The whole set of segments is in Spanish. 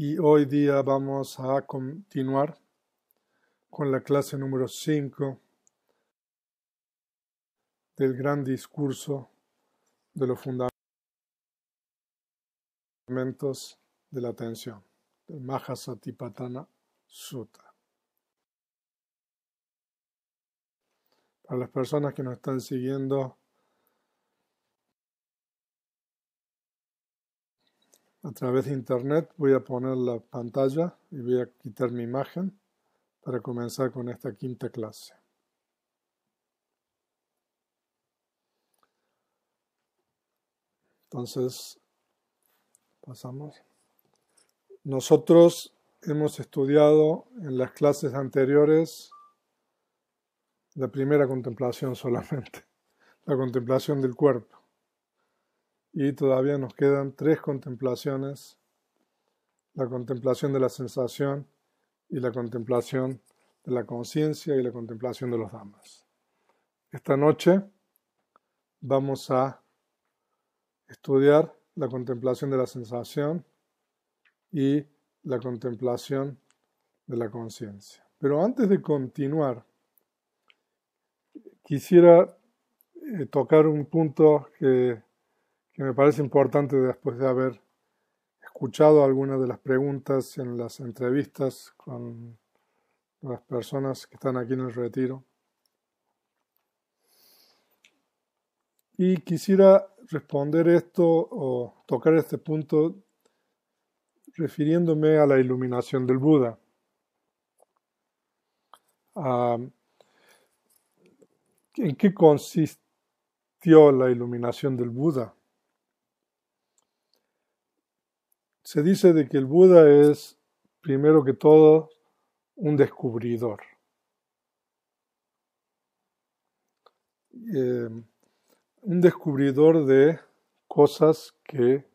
y hoy día vamos a continuar con la clase número 5 del gran discurso de los fundamentos de la atención, del Mahasatipatthana Sutta. Para las personas que nos están siguiendo a través de internet, voy a poner la pantalla y voy a quitar mi imagen para comenzar con esta quinta clase. Entonces, pasamos. Nosotros hemos estudiado en las clases anteriores la primera contemplación solamente, la contemplación del cuerpo. Y todavía nos quedan 3 contemplaciones, la contemplación de la sensación y la contemplación de la conciencia y la contemplación de los dhammas. Esta noche vamos a estudiar la contemplación de la sensación y la contemplación de la conciencia. Pero antes de continuar, quisiera tocar un punto que me parece importante después de haber escuchado algunas de las preguntas en las entrevistas con las personas que están aquí en el retiro. Y quisiera responder esto o tocar este punto refiriéndome a la iluminación del Buda. ¿En qué consistió la iluminación del Buda? Se dice de que el Buda es, primero que todo, un descubridor. Un descubridor de cosas que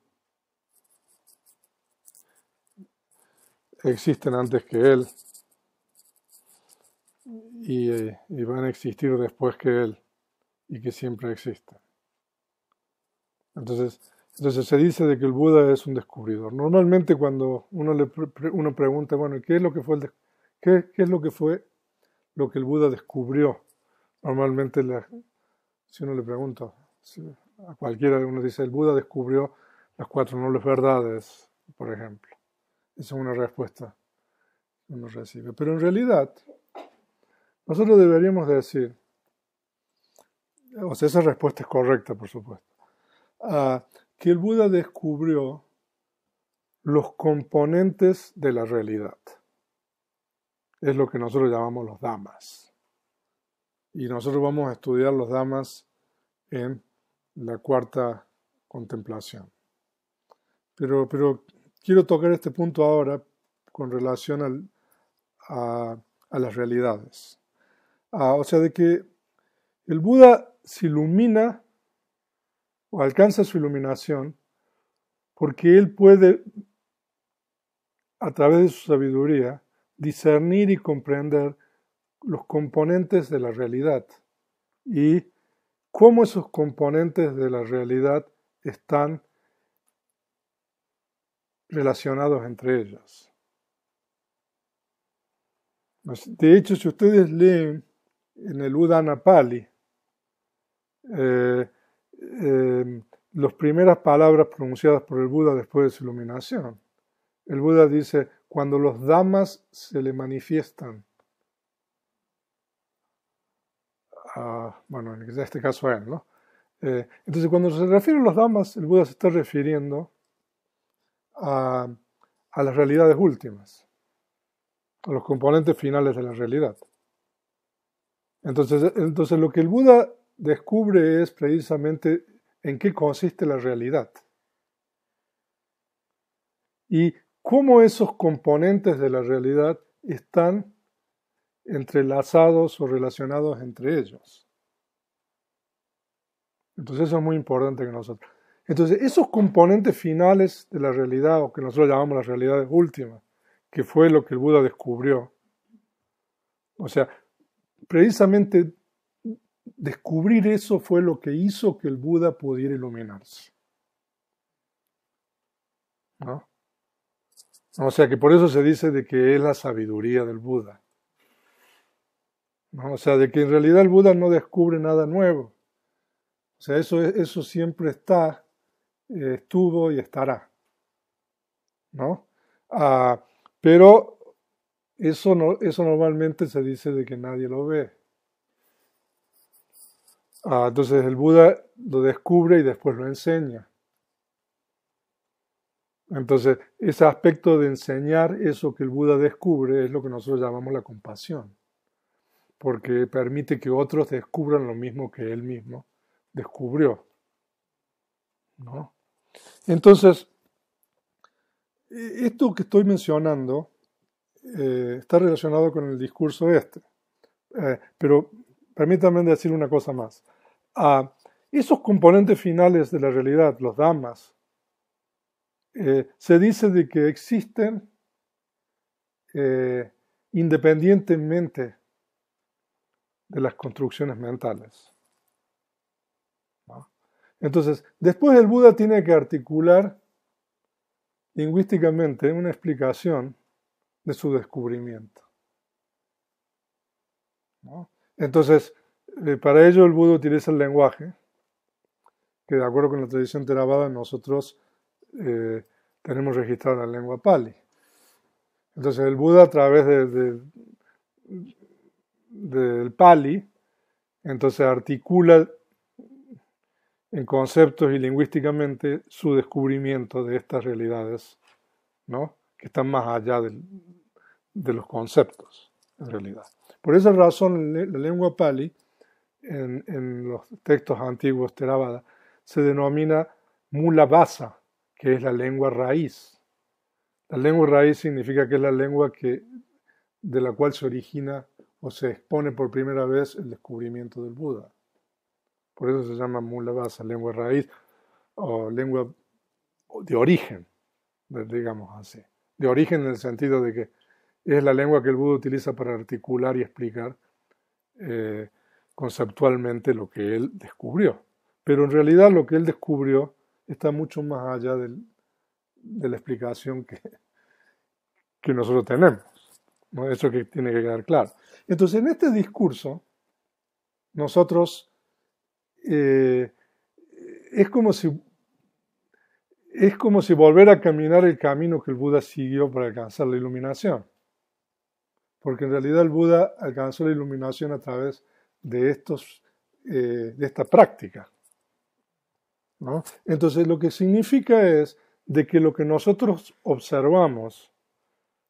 existen antes que él y van a existir después que él y que siempre existen. Entonces se dice de que el Buda es un descubridor. Normalmente cuando uno pregunta, bueno, ¿qué es lo que fue qué es lo que fue lo que el Buda descubrió? Normalmente si uno le pregunta a cualquiera, uno dice, el Buda descubrió las 4 nobles verdades, por ejemplo. Esa es una respuesta que uno recibe. Pero en realidad, nosotros deberíamos decir, o sea, esa respuesta es correcta, por supuesto, que el Buda descubrió los componentes de la realidad. Es lo que nosotros llamamos los dhammas. Y nosotros vamos a estudiar los dhammas en la 4ª contemplación. Pero quiero tocar este punto ahora con relación a las realidades. O sea, de que el Buda se ilumina o alcanza su iluminación porque él puede, a través de su sabiduría, discernir y comprender los componentes de la realidad y cómo esos componentes de la realidad están relacionados entre ellos. De hecho, si ustedes leen en el Udana Pali, las primeras palabras pronunciadas por el Buda después de su iluminación, el Buda dice, cuando los dhammas se le manifiestan, bueno, en este caso a él, ¿no? Entonces, cuando se refiere a los dhammas, el Buda se está refiriendo a las realidades últimas, a los componentes finales de la realidad. Entonces lo que el Buda descubre es precisamente en qué consiste la realidad y cómo esos componentes de la realidad están entrelazados o relacionados entre ellos. Entonces eso es muy importante que nosotros. Entonces esos componentes finales de la realidad, o que nosotros llamamos las realidades últimas, que fue lo que el Buda descubrió, o sea, precisamente descubrir eso fue lo que hizo que el Buda pudiera iluminarse, ¿no? O sea que por eso se dice de que es la sabiduría del Buda, ¿no? O sea, de que en realidad el Buda no descubre nada nuevo. O sea, eso siempre está, estuvo y estará, ¿no? Ah, pero eso, no, eso normalmente se dice de que nadie lo ve. Entonces el Buda lo descubre y después lo enseña. Entonces, ese aspecto de enseñar eso que el Buda descubre es lo que nosotros llamamos la compasión, porque permite que otros descubran lo mismo que él mismo descubrió, ¿no? Entonces, esto que estoy mencionando está relacionado con el discurso este. Pero permítanme decir una cosa más. Esos componentes finales de la realidad, los dhammas, se dice de que existen independientemente de las construcciones mentales, ¿no? Entonces, después el Buda tiene que articular lingüísticamente una explicación de su descubrimiento, ¿no? Entonces, para ello el Buda utiliza el lenguaje, que de acuerdo con la tradición Theravada nosotros tenemos registrado en la lengua Pali. Entonces el Buda a través del Pali, entonces articula en conceptos y lingüísticamente su descubrimiento de estas realidades, ¿no? Que están más allá de los conceptos, en realidad. Por esa razón la lengua Pali, en los textos antiguos Theravada, se denomina Mula Vasa, que es la lengua raíz. La lengua raíz significa que es la lengua de la cual se origina o se expone por primera vez el descubrimiento del Buda. Por eso se llama Mula Vasa, lengua raíz o lengua de origen, digamos así. De origen en el sentido de que es la lengua que el Buda utiliza para articular y explicar conceptualmente lo que él descubrió. Pero en realidad lo que él descubrió está mucho más allá de la explicación que nosotros tenemos, ¿no? Eso que tiene que quedar claro. Entonces, en este discurso, nosotros es como si volver a caminar el camino que el Buda siguió para alcanzar la iluminación. Porque en realidad el Buda alcanzó la iluminación a través de esta práctica, ¿no? Entonces, lo que significa es de que lo que nosotros observamos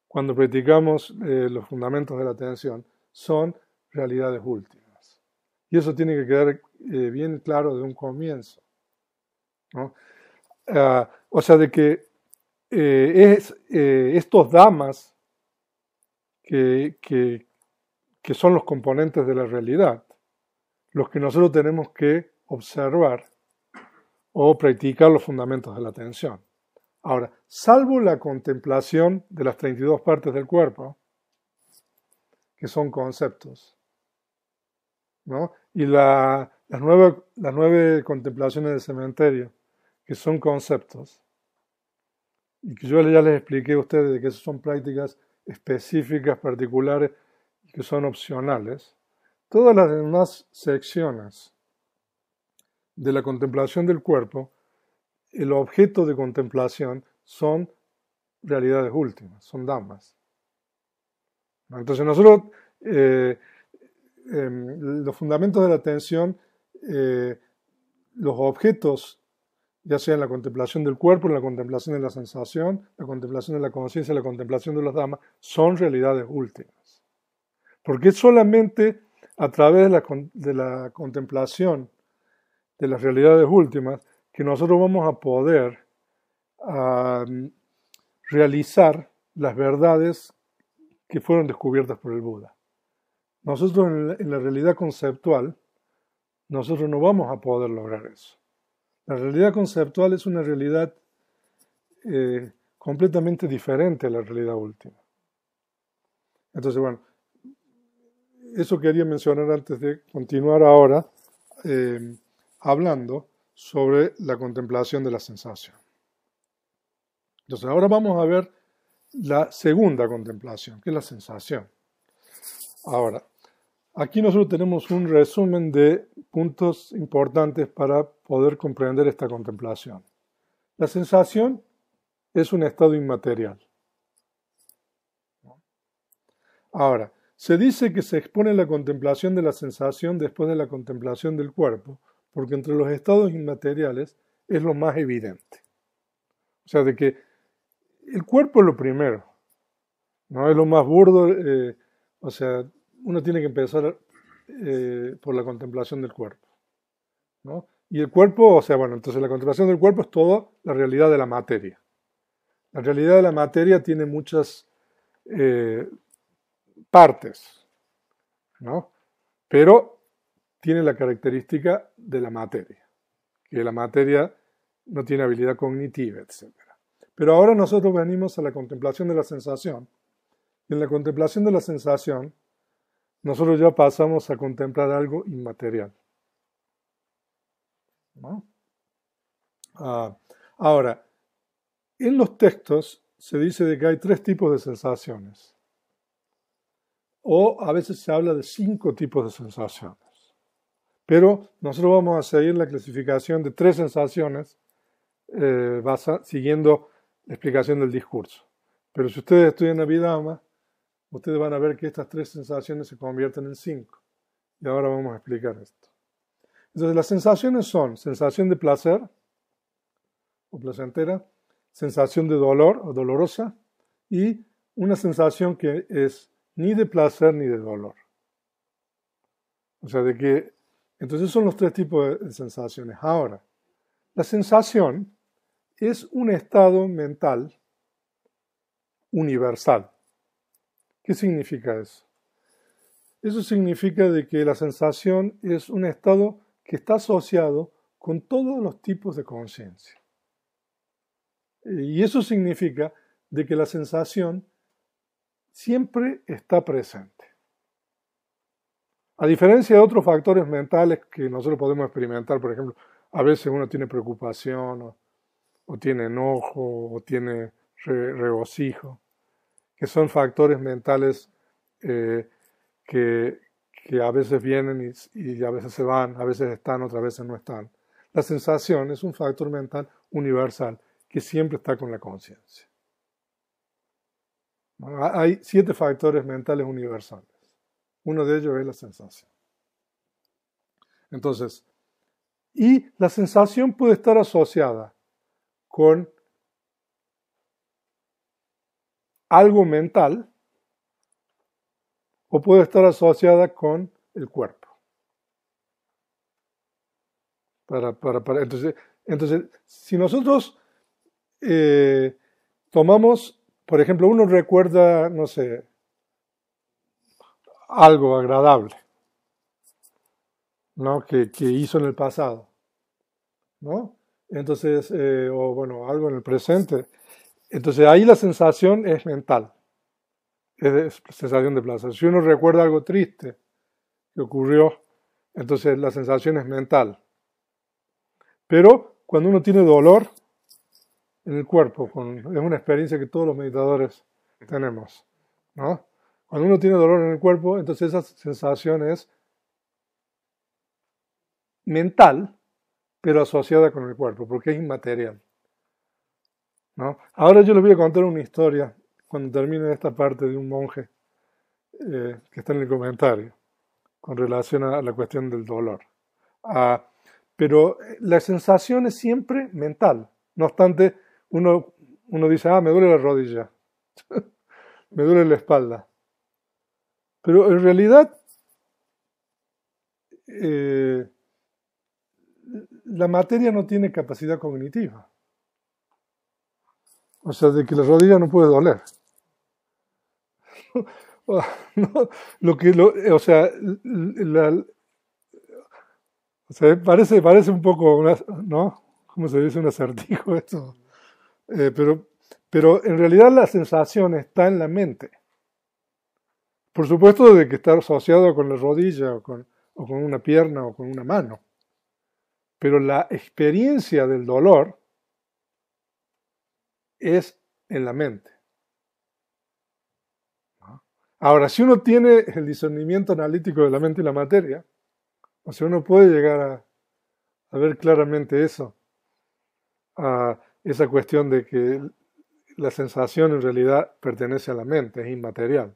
cuando practicamos los fundamentos de la atención son realidades últimas. Y eso tiene que quedar bien claro de un comienzo, ¿no? O sea, de que estos dhammas que son los componentes de la realidad, los que nosotros tenemos que observar o practicar los fundamentos de la atención. Ahora, salvo la contemplación de las 32 partes del cuerpo, que son conceptos, ¿no? Y las 9 contemplaciones del cementerio, que son conceptos, y que yo ya les expliqué a ustedes de que esas son prácticas específicas, particulares, y que son opcionales. Todas las demás secciones de la contemplación del cuerpo, el objeto de contemplación son realidades últimas, son dhammas. Entonces nosotros, los fundamentos de la atención, los objetos, ya sea en la contemplación del cuerpo, en la contemplación de la sensación, la contemplación de la conciencia, la contemplación de los dhammas, son realidades últimas. Porque es solamente a través de la contemplación de las realidades últimas que nosotros vamos a poder realizar las verdades que fueron descubiertas por el Buda. Nosotros en la realidad conceptual, nosotros no vamos a poder lograr eso. La realidad conceptual es una realidad completamente diferente a la realidad última. Entonces, bueno, eso quería mencionar antes de continuar ahora hablando sobre la contemplación de la sensación. Entonces, ahora vamos a ver la segunda contemplación, que es la sensación. Ahora, aquí nosotros tenemos un resumen de puntos importantes para poder comprender esta contemplación. La sensación es un estado inmaterial. Ahora, se dice que se expone la contemplación de la sensación después de la contemplación del cuerpo, porque entre los estados inmateriales es lo más evidente. O sea, de que el cuerpo es lo primero, no es lo más burdo, o sea, uno tiene que empezar por la contemplación del cuerpo, ¿no? Y el cuerpo, o sea, bueno, entonces la contemplación del cuerpo es toda la realidad de la materia. La realidad de la materia tiene muchas partes, ¿no? Pero tiene la característica de la materia, que la materia no tiene habilidad cognitiva, etc. Pero ahora nosotros venimos a la contemplación de la sensación. Y en la contemplación de la sensación, nosotros ya pasamos a contemplar algo inmaterial, ¿no? Ahora, en los textos se dice de que hay 3 tipos de sensaciones. O a veces se habla de 5 tipos de sensaciones. Pero nosotros vamos a seguir la clasificación de 3 sensaciones siguiendo la explicación del discurso. Pero si ustedes estudian Abhidhamma, ustedes van a ver que estas 3 sensaciones se convierten en 5. Y ahora vamos a explicar esto. Entonces las sensaciones son sensación de placer o placentera, sensación de dolor o dolorosa y una sensación que es ni de placer ni de dolor. O sea, de que entonces son los 3 tipos de sensaciones. Ahora, la sensación es un estado mental universal. ¿Qué significa eso? Eso significa de que la sensación es un estado que está asociado con todos los tipos de conciencia. Y eso significa de que la sensación siempre está presente. A diferencia de otros factores mentales que nosotros podemos experimentar, por ejemplo, a veces uno tiene preocupación o tiene enojo o tiene regocijo, que son factores mentales que a veces vienen y a veces se van, a veces están, otras veces no están. La sensación es un factor mental universal que siempre está con la conciencia. Hay 7 factores mentales universales. Uno de ellos es la sensación. Entonces, y la sensación puede estar asociada con algo mental o puede estar asociada con el cuerpo. Entonces, si nosotros tomamos, por ejemplo, uno recuerda, no sé, algo agradable, ¿no? que hizo en el pasado, ¿no? Entonces, o bueno, algo en el presente. Entonces ahí la sensación es mental, es sensación de placer. Si uno recuerda algo triste que ocurrió, entonces la sensación es mental. Pero cuando uno tiene dolor en el cuerpo, es una experiencia que todos los meditadores tenemos, ¿no? Cuando uno tiene dolor en el cuerpo, entonces esa sensación es mental, pero asociada con el cuerpo, porque es inmaterial, ¿no? Ahora yo les voy a contar una historia, cuando termine esta parte, de un monje que está en el comentario, con relación a la cuestión del dolor. Pero la sensación es siempre mental. No obstante, uno dice, me duele la rodilla, me duele la espalda. Pero en realidad, la materia no tiene capacidad cognitiva. O sea, de que la rodilla no puede doler. No, o sea, parece un poco, ¿no? ¿Cómo se dice? Un acertijo esto. Pero en realidad la sensación está en la mente. Por supuesto de que está asociado con la rodilla o con una pierna o con una mano. Pero la experiencia del dolor es en la mente. Ahora, si uno tiene el discernimiento analítico de la mente y la materia, o sea, uno puede llegar a ver claramente eso, a esa cuestión de que la sensación en realidad pertenece a la mente, es inmaterial,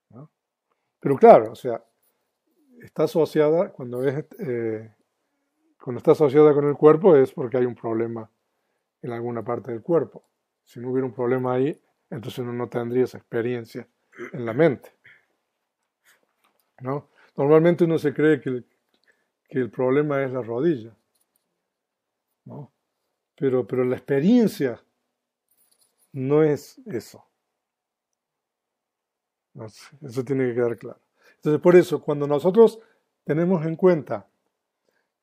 ¿no? Pero claro, o sea, está asociada, cuando está asociada con el cuerpo es porque hay un problema en alguna parte del cuerpo. Si no hubiera un problema ahí, entonces uno no tendría esa experiencia en la mente, ¿no? Normalmente uno se cree que el problema es la rodilla, ¿no? Pero la experiencia no es eso, ¿no? Eso tiene que quedar claro. Entonces, por eso, cuando nosotros tenemos en cuenta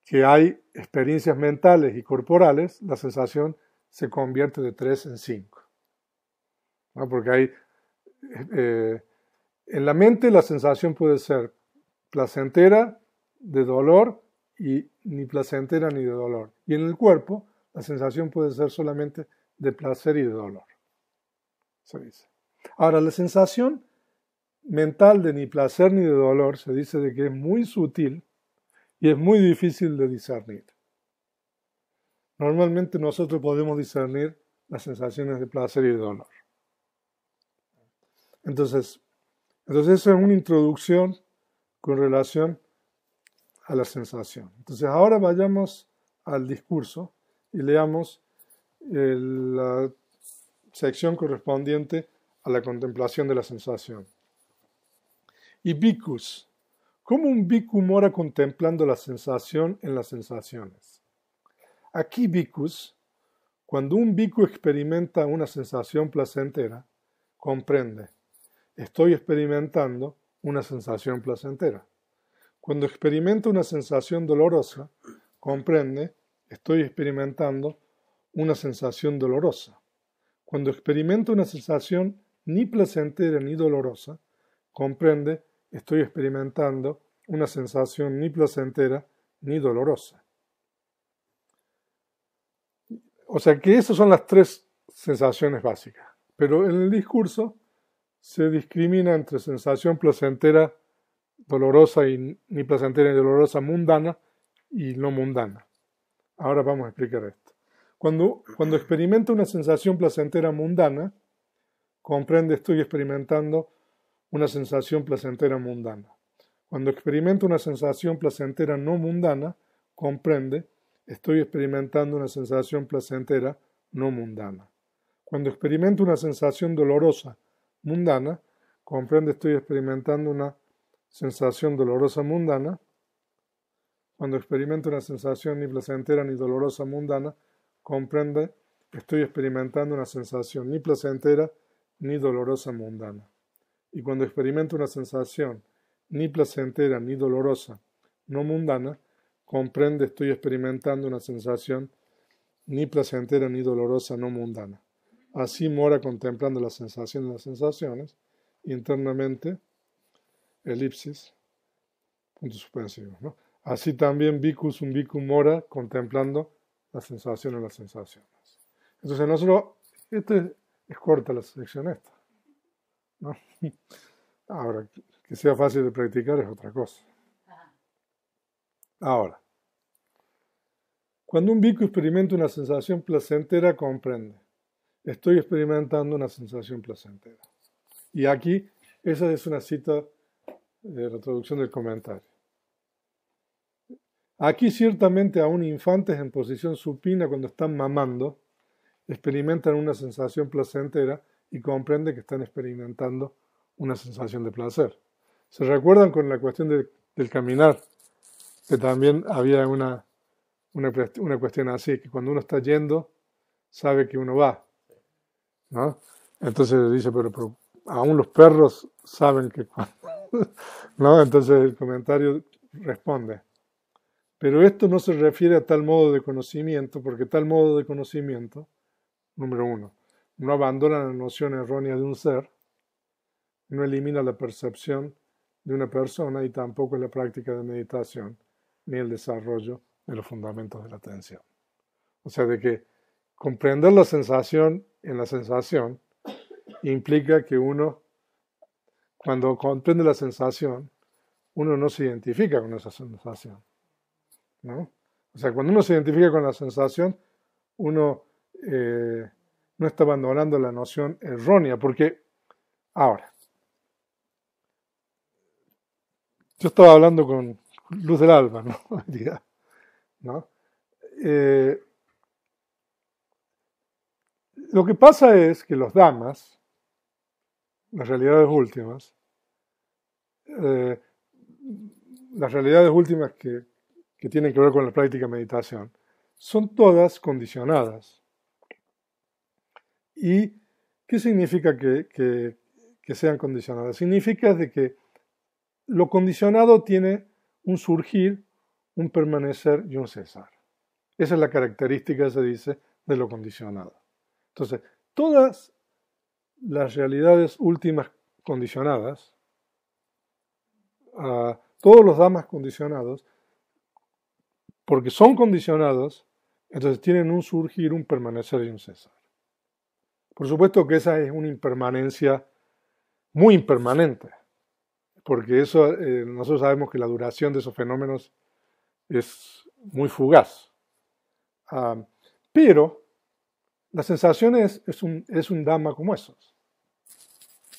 que hay experiencias mentales y corporales, la sensación se convierte de 3 en 5, ¿no? Porque hay, eh, en la mente la sensación puede ser placentera, de dolor, y ni placentera ni de dolor. Y en el cuerpo la sensación puede ser solamente de placer y de dolor. Se dice. Ahora, la sensación mental de ni placer ni de dolor se dice de que es muy sutil y es muy difícil de discernir. Normalmente nosotros podemos discernir las sensaciones de placer y de dolor. Entonces esa es una introducción con relación a la sensación. Entonces ahora vayamos al discurso y leamos la sección correspondiente a la contemplación de la sensación. Y bhikkhus, ¿cómo un bhikkhu mora contemplando la sensación en las sensaciones? Aquí bhikkhus, cuando un bhikkhu experimenta una sensación placentera, comprende, estoy experimentando una sensación placentera. Cuando experimenta una sensación dolorosa, comprende, estoy experimentando una sensación dolorosa. Cuando experimenta una sensación ni placentera ni dolorosa, comprende, estoy experimentando una sensación ni placentera ni dolorosa. O sea que esas son las 3 sensaciones básicas. Pero en el discurso se discrimina entre sensación placentera, dolorosa y ni placentera ni dolorosa, mundana y no mundana. Ahora vamos a explicar esto. Cuando experimenta una sensación placentera mundana, comprende, estoy experimentando una sensación placentera mundana. Cuando experimenta una sensación placentera no mundana, comprende, estoy experimentando una sensación placentera no mundana. Cuando experimento una sensación dolorosa mundana, comprende, estoy experimentando una sensación dolorosa mundana. Cuando experimento una sensación ni placentera ni dolorosa mundana, comprende, estoy experimentando una sensación ni placentera ni dolorosa mundana. Y cuando experimento una sensación ni placentera ni dolorosa no mundana, comprende, estoy experimentando una sensación ni placentera ni dolorosa no mundana. Así mora contemplando la sensación de las sensaciones, internamente, elipsis, puntos suspensivos, ¿no? Así también bhikkhus, un bhikkhu mora contemplando la sensación de las sensaciones. Entonces nosotros, es corta la sección esta, ¿no? Ahora, que sea fácil de practicar es otra cosa. Ahora, cuando un bhikkhu experimenta una sensación placentera, comprende, estoy experimentando una sensación placentera. Y aquí, esa es una cita de la traducción del comentario. Aquí ciertamente aún infantes en posición supina cuando están mamando, experimentan una sensación placentera y comprende que están experimentando una sensación de placer. ¿Se recuerdan con la cuestión del caminar? Que también había una cuestión así, que cuando uno está yendo, sabe que uno va, ¿no? Entonces dice, pero aún los perros saben que ¿no? Entonces el comentario responde, pero esto no se refiere a tal modo de conocimiento, porque tal modo de conocimiento, número 1, no abandona la noción errónea de un ser, no elimina la percepción de una persona y tampoco la práctica de meditación, ni el desarrollo de los fundamentos de la atención. O sea, de que comprender la sensación en la sensación implica que uno cuando comprende la sensación, uno no se identifica con esa sensación, ¿no? O sea, cuando uno se identifica con la sensación, uno no está abandonando la noción errónea, porque ahora, yo estaba hablando con Luz del Alba, ¿no? Hoy día, ¿no? Eh, lo que pasa es que los Dhammas, las realidades últimas, eh, las realidades últimas que tienen que ver con la práctica de meditación, son todas condicionadas. ¿Y qué significa que sean condicionadas? Significa de que lo condicionado tiene un surgir, un permanecer y un cesar. Esa es la característica, se dice, de lo condicionado. Entonces, todas las realidades últimas condicionadas, todos los dhammas condicionados, porque son condicionados, entonces tienen un surgir, un permanecer y un cesar. Por supuesto que esa es una impermanencia muy impermanente, porque eso nosotros sabemos que la duración de esos fenómenos es muy fugaz. Pero la sensación es un dhamma como esos,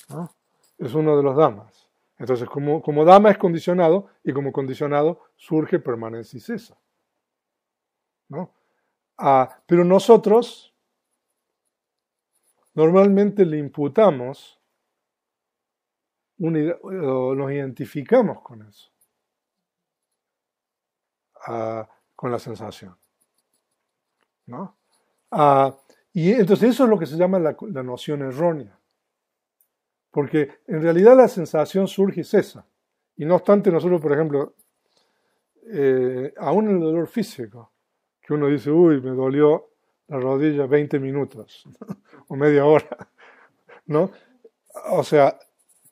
¿no? Es uno de los dhammas. Entonces, como dhamma es condicionado, y como condicionado surge, permanece y cesa, ¿no? Pero nosotros normalmente le imputamos, nos identificamos con eso, con la sensación, ¿no? Y entonces eso es lo que se llama la noción errónea. Porque en realidad la sensación surge y cesa. Y no obstante, nosotros, por ejemplo, aún el dolor físico, que uno dice, uy, me dolió la rodilla 20 minutos o media hora, ¿no? O sea,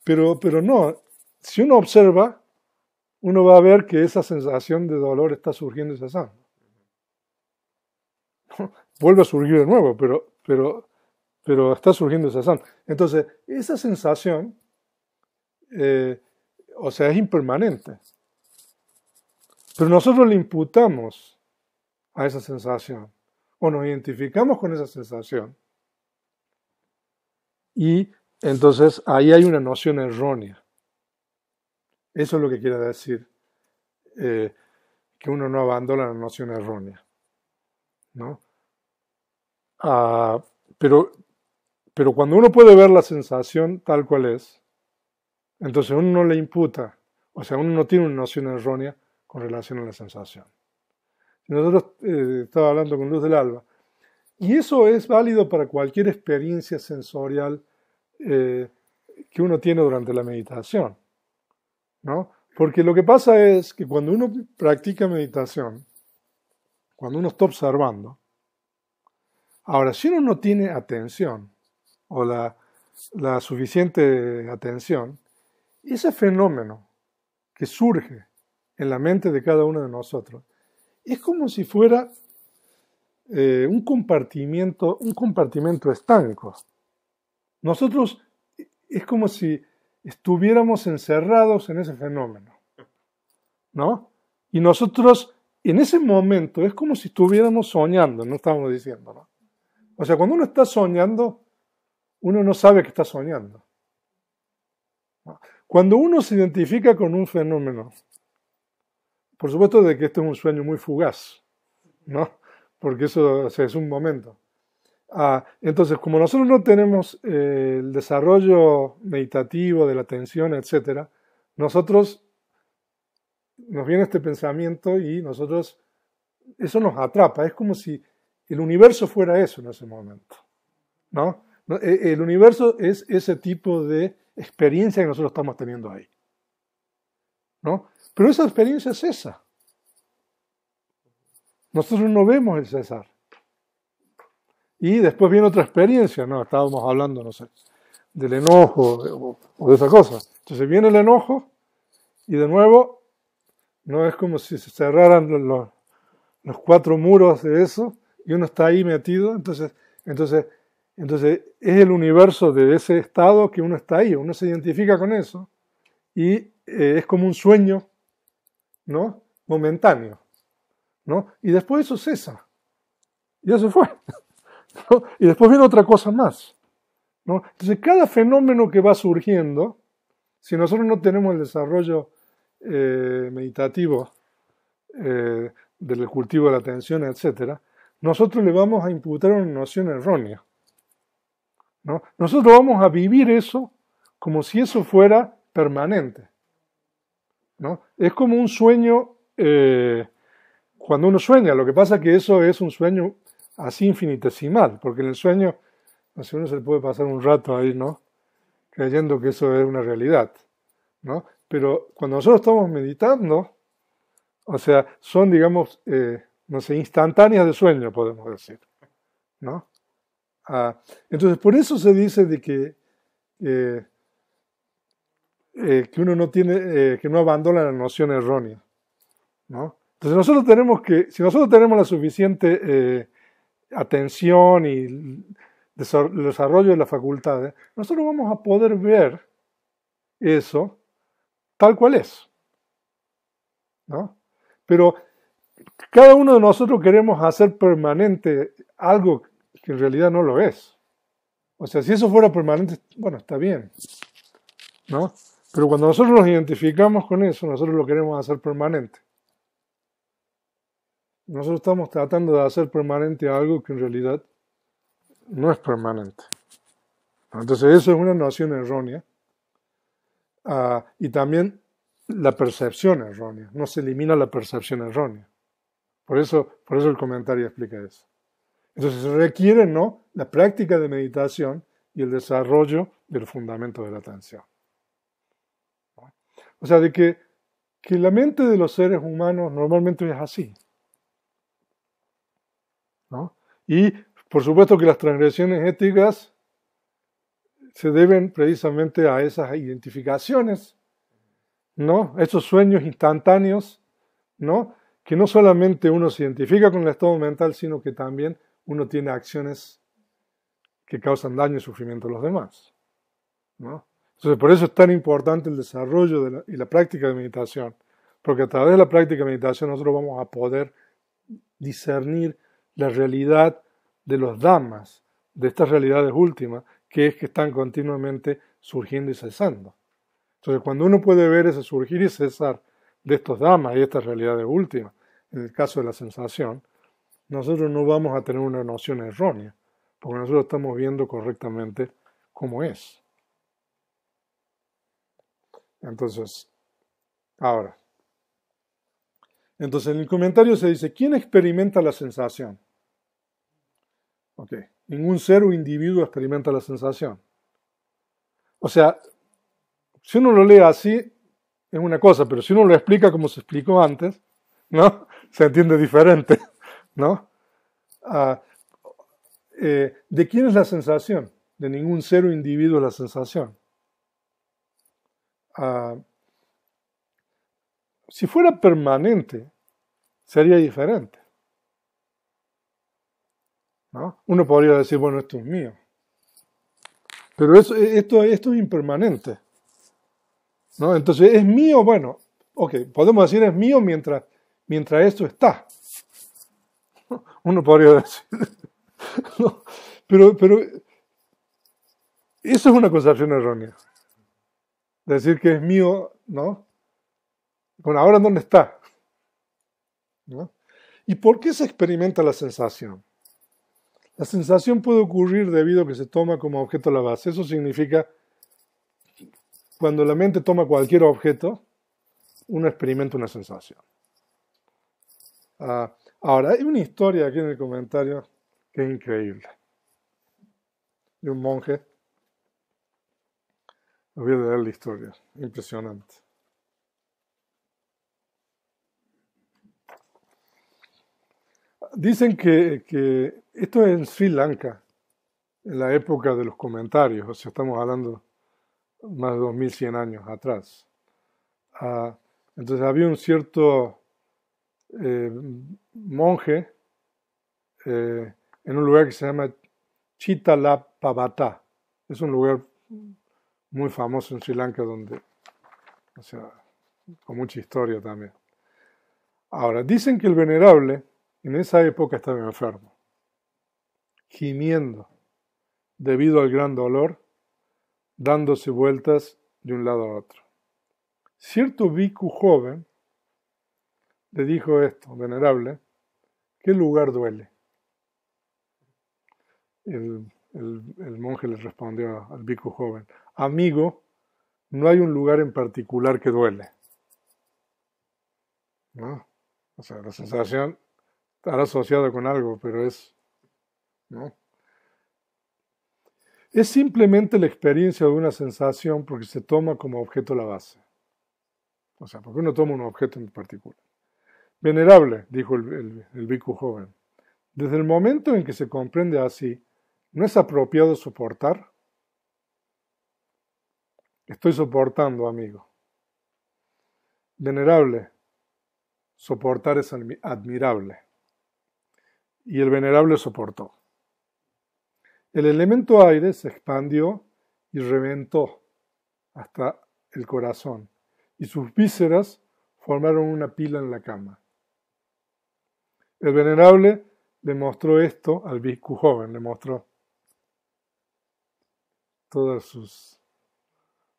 pero no. Si uno observa, uno va a ver que esa sensación de dolor está surgiendo y cesando. Vuelve a surgir de nuevo, pero está surgiendo y cesando. Entonces, esa sensación, o sea, es impermanente. Pero nosotros le imputamos a esa sensación, o nos identificamos con esa sensación, y entonces ahí hay una noción errónea. Eso es lo que quiere decir que uno no abandona la noción errónea, ¿no? Pero cuando uno puede ver la sensación tal cual es, entonces uno no le imputa, o sea, uno no tiene una noción errónea con relación a la sensación. Nosotros estaba hablando con Luz del Alba, y eso es válido para cualquier experiencia sensorial que uno tiene durante la meditación, ¿no? Porque lo que pasa es que cuando uno practica meditación, cuando uno está observando, ahora, si uno no tiene atención, o la suficiente atención, ese fenómeno que surge en la mente de cada uno de nosotros es como si fuera un compartimento estanco. Nosotros es como si estuviéramos encerrados en ese fenómeno, ¿no? Y nosotros en ese momento es como si estuviéramos soñando, no estamos diciendo, ¿no? O sea, cuando uno está soñando, uno no sabe que está soñando. Cuando uno se identifica con un fenómeno, por supuesto de que este es un sueño muy fugaz, ¿no? Porque eso, o sea, es un momento. Entonces, como nosotros no tenemos el desarrollo meditativo de la atención, etc., nosotros nos viene este pensamiento y nosotros, eso nos atrapa. Es como si el universo fuera eso en ese momento, ¿no? El universo es ese tipo de experiencia que nosotros estamos teniendo ahí, ¿no? Pero esa experiencia es esa. Nosotros no vemos el cesar. Y después viene otra experiencia, ¿no? Estábamos hablando, no sé, del enojo o de esa cosa. Entonces viene el enojo y de nuevo no es como si se cerraran los cuatro muros de eso y uno está ahí metido. Entonces Entonces es el universo de ese estado que uno está ahí, uno se identifica con eso y es como un sueño, ¿no? Momentáneo, ¿no? Y después eso cesa, y eso fue, ¿no? Y después viene otra cosa más, ¿no? Entonces cada fenómeno que va surgiendo, si nosotros no tenemos el desarrollo meditativo del cultivo de la atención, etcétera, nosotros le vamos a imputar una noción errónea, ¿no? Nosotros vamos a vivir eso como si eso fuera permanente, ¿no? Es como un sueño, cuando uno sueña, lo que pasa es que eso es un sueño así infinitesimal, porque en el sueño, no sé, uno se puede pasar un rato ahí, ¿no? Creyendo que eso es una realidad, ¿no? Pero cuando nosotros estamos meditando, o sea, son, digamos, no sé, instantáneas de sueño, podemos decir, ¿no? Entonces, por eso se dice de que uno no tiene, que no abandona la noción errónea, ¿no? Entonces, nosotros tenemos que, si nosotros tenemos la suficiente atención y el desarrollo de las facultades, nosotros vamos a poder ver eso tal cual es, ¿no? Pero cada uno de nosotros queremos hacer permanente algo que en realidad no lo es. O sea, si eso fuera permanente, bueno, está bien, ¿no? Pero cuando nosotros nos identificamos con eso, nosotros lo queremos hacer permanente. Nosotros estamos tratando de hacer permanente algo que en realidad no es permanente. Entonces eso es una noción errónea. Y también la percepción errónea. No se elimina la percepción errónea. Por eso el comentario explica eso. Entonces se requiere, ¿no?, la práctica de meditación y el desarrollo del fundamento de la atención. O sea, de que la mente de los seres humanos normalmente es así, ¿no? Y por supuesto que las transgresiones éticas se deben precisamente a esas identificaciones, ¿no? Esos sueños instantáneos, ¿no? Que no solamente uno se identifica con el estado mental, sino que también uno tiene acciones que causan daño y sufrimiento a los demás, ¿no? Entonces, por eso es tan importante el desarrollo y la práctica de meditación, porque a través de la práctica de meditación nosotros vamos a poder discernir la realidad de los dhammas, de estas realidades últimas, que es que están continuamente surgiendo y cesando. Entonces, cuando uno puede ver ese surgir y cesar de estos dhammas y estas realidades últimas, en el caso de la sensación, nosotros no vamos a tener una noción errónea, porque nosotros estamos viendo correctamente cómo es. Entonces, entonces en el comentario se dice, ¿quién experimenta la sensación? Ok, ningún ser o individuo experimenta la sensación. O sea, si uno lo lee así, es una cosa, pero si uno lo explica como se explicó antes, ¿no? Se entiende diferente, ¿no? ¿De quién es la sensación? De ningún ser o individuo es la sensación. Si fuera permanente, sería diferente, ¿no? Uno podría decir, bueno, esto es mío. Pero esto es impermanente, ¿no? Entonces, ¿es mío? Bueno, ok, podemos decir es mío mientras esto está. Uno podría decir, ¿no? Pero eso es una concepción errónea. Decir que es mío, ¿no? Bueno, ahora ¿dónde está? ¿No? ¿Y por qué se experimenta la sensación? La sensación puede ocurrir debido a que se toma como objeto la base. Eso significa, cuando la mente toma cualquier objeto, uno experimenta una sensación. Ahora, hay una historia aquí en el comentario que es increíble. De un monje. Les voy a leer la historia. Impresionante. Dicen que esto es en Sri Lanka, en la época de los comentarios, o sea, estamos hablando más de 2100 años atrás. Entonces había un cierto monje en un lugar que se llama Chitalapavata. Es un lugar muy famoso en Sri Lanka donde, o sea, con mucha historia también. Ahora, dicen que el venerable en esa época estaba enfermo, gimiendo debido al gran dolor, dándose vueltas de un lado a otro. Cierto bhikkhu joven le dijo esto, venerable, ¿qué lugar duele? El monje le respondió al bhikkhu joven, amigo, no hay un lugar en particular que duele, ¿no? O sea, la sensación estará asociada con algo, pero ¿no? Es simplemente la experiencia de una sensación porque se toma como objeto la base. O sea, porque uno toma un objeto en particular. Venerable, dijo el bhikkhu joven, desde el momento en que se comprende así, ¿no es apropiado soportar? Estoy soportando, amigo. Venerable, soportar es admirable. Y el venerable soportó. El elemento aire se expandió y reventó hasta el corazón, y sus vísceras formaron una pila en la cama. El venerable le mostró esto al bhikkhu joven, le mostró todas sus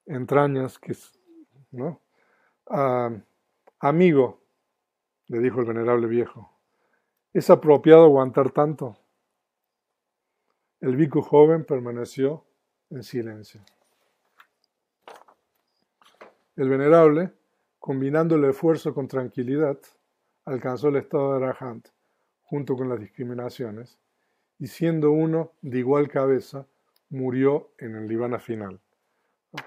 entrañas, ¿no? Amigo, le dijo el venerable viejo, ¿es apropiado aguantar tanto? El bhikkhu joven permaneció en silencio. El venerable, combinando el esfuerzo con tranquilidad, alcanzó el estado de Arahant, junto con las discriminaciones, y siendo uno de igual cabeza, murió en el nirvana final.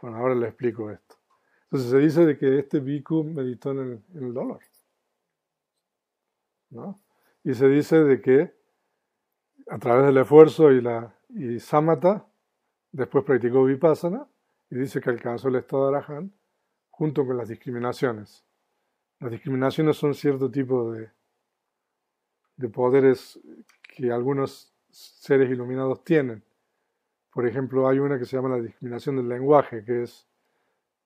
Bueno, ahora le explico esto. Entonces se dice de que este bhikkhu meditó en el dolor, ¿no? Y se dice de que a través del esfuerzo y samatha, después practicó vipassana, y dice que alcanzó el estado de Arahant, junto con las discriminaciones. Las discriminaciones son cierto tipo de poderes que algunos seres iluminados tienen. Por ejemplo, hay una que se llama la discriminación del lenguaje, que es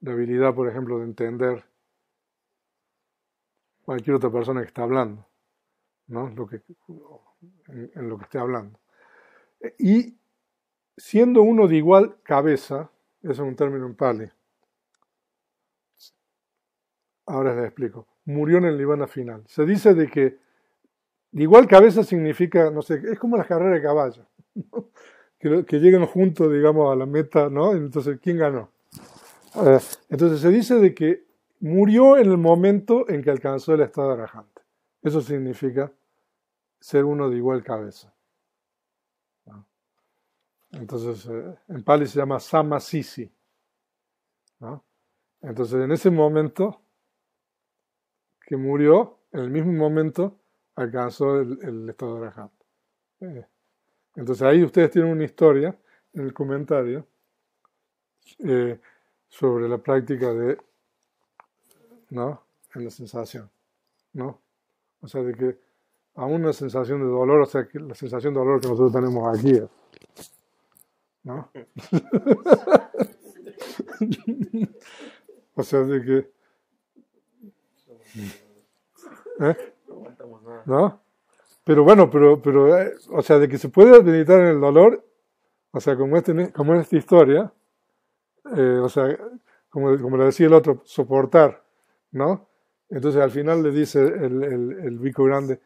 la habilidad, por ejemplo, de entender cualquier otra persona que está hablando, ¿no? En lo que esté hablando. Y siendo uno de igual cabeza, eso es un término en Pali, ahora les explico, murió en el nirvana final. Se dice de que de igual cabeza significa, no sé, es como las carreras de caballo, ¿no? Que llegan juntos, digamos, a la meta, ¿no? Entonces, ¿quién ganó? Entonces se dice de que murió en el momento en que alcanzó el estado de Arahant. Eso significa ser uno de igual cabeza, ¿no? Entonces, en Pali se llama Samasisi, ¿no? Entonces, en ese momento que murió, en el mismo momento alcanzó el estado de Arahant. Entonces ahí ustedes tienen una historia en el comentario sobre la práctica de, ¿no? En la sensación, ¿no? O sea, de que aún una sensación de dolor, o sea, que la sensación de dolor que nosotros tenemos aquí, ¿no? O sea, de que, ¿no? Pero bueno, o sea, de que se puede meditar en el dolor, o sea, como en esta historia, o sea, como le decía el otro, soportar, ¿no? Entonces al final le dice el bhikkhu grande,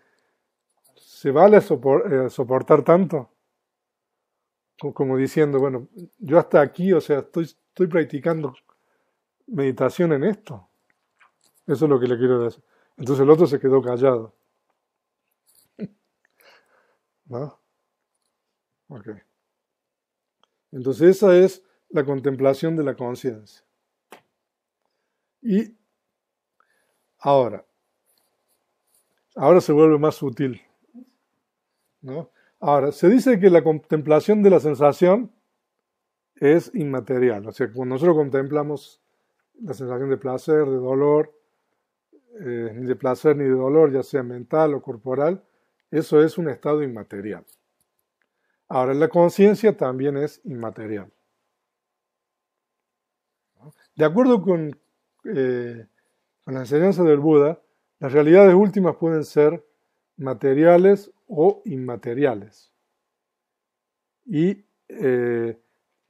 ¿se vale soportar tanto? Como diciendo, bueno, yo hasta aquí, o sea, estoy practicando meditación en esto. Eso es lo que le quiero decir. Entonces el otro se quedó callado, ¿no? Ok. Entonces esa es la contemplación de la conciencia. Y ahora se vuelve más sutil, ¿no? Ahora, se dice que la contemplación de la sensación es inmaterial, o sea, cuando nosotros contemplamos la sensación de placer, de dolor, ni de placer ni de dolor, ya sea mental o corporal, eso es un estado inmaterial. Ahora, la conciencia también es inmaterial. De acuerdo con la enseñanza del Buda, las realidades últimas pueden ser materiales o inmateriales. Y